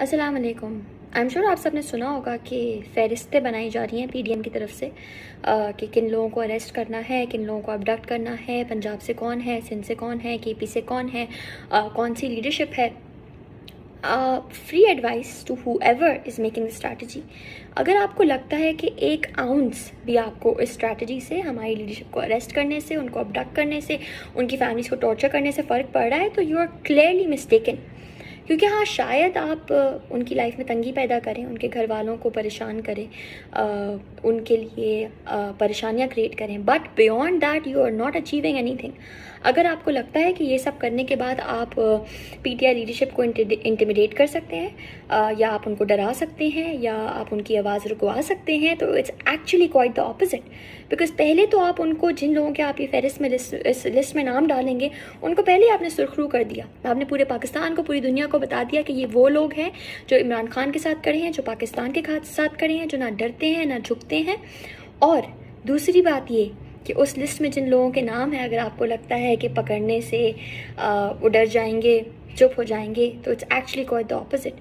अस्सलाम वालेकुम। I am sure आप सबने सुना होगा कि फ़हरिस्तें बनाई जा रही हैं पीडीएम की तरफ से कि किन लोगों को अरेस्ट करना है, किन लोगों को अबडक्ट करना है, पंजाब से कौन है, सिंध से कौन है, केपी से कौन है, कौन सी लीडरशिप है। Free advice to whoever is making the strategy. अगर आपको लगता है कि एक आउंस भी आपको इस स्ट्रैटेजी से, हमारी लीडरशिप को अरेस्ट करने से, उनको अबडक्ट करने से, उनकी फैमिलीज को टॉर्चर करने से फ़र्क पड़ रहा है, तो यू आर क्लियरली मिस्टेकन। क्योंकि हाँ, शायद आप उनकी लाइफ में तंगी पैदा करें, उनके घर वालों को परेशान करें, उनके लिए परेशानियाँ क्रिएट करें, but beyond that you are not achieving anything. अगर आपको लगता है कि ये सब करने के बाद आप पीटीआई लीडरशिप को इंटिमिडेट कर सकते हैं, या आप उनको डरा सकते हैं, या आप उनकी आवाज़ रुकवा सकते हैं, तो it's actually quite the opposite. Because पहले तो आप उनको, जिन लोगों के आप ये फहरिस्त में इस लिस्ट में नाम डालेंगे, उनको पहले ही आपने सुर्खरू कर दिया। आपने पूरे पाकिस्तान को, पूरी दुनिया को बता दिया कि ये वो लोग हैं जो इमरान खान के साथ खड़े हैं, जो पाकिस्तान के साथ खड़े हैं, जो ना डरते हैं ना झुकते हैं। और दूसरी बात ये कि उस लिस्ट में जिन लोगों के नाम हैं, अगर आपको लगता है कि पकड़ने से वो डर जाएंगे, चुप हो जाएंगे, तो it's actually quite the opposite.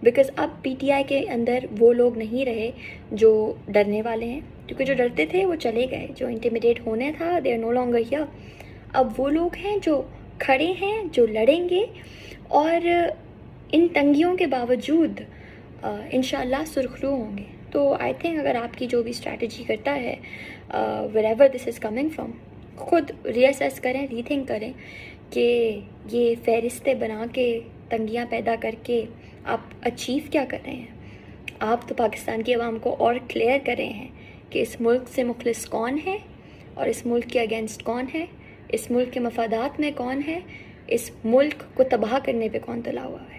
Because अब पीटीआई के अंदर वो लोग नहीं रहे जो डरने वाले हैं, क्योंकि जो डरते थे वो चले गए, जो इंटिमिडेट होने था they are no longer here. अब वो लोग हैं जो खड़े हैं, जो लड़ेंगे, और इन तंगियों के बावजूद इंशाल्लाह सुरखरू होंगे। तो आई थिंक अगर आपकी जो भी स्ट्रैटेजी करता है, wherever this is coming from, खुद रीअसेस करें, रीथिंक करें कि ये फहरिस्तें बना के, तंगियाँ पैदा करके आप अचीव क्या कर रहे हैं। आप तो पाकिस्तान की आवाम को और क्लियर कर रहे हैं कि इस मुल्क से मुखलिस कौन है और इस मुल्क के अगेंस्ट कौन है, इस मुल्क के मफादात में कौन है, इस मुल्क को तबाह करने पे कौन तुला हुआ है।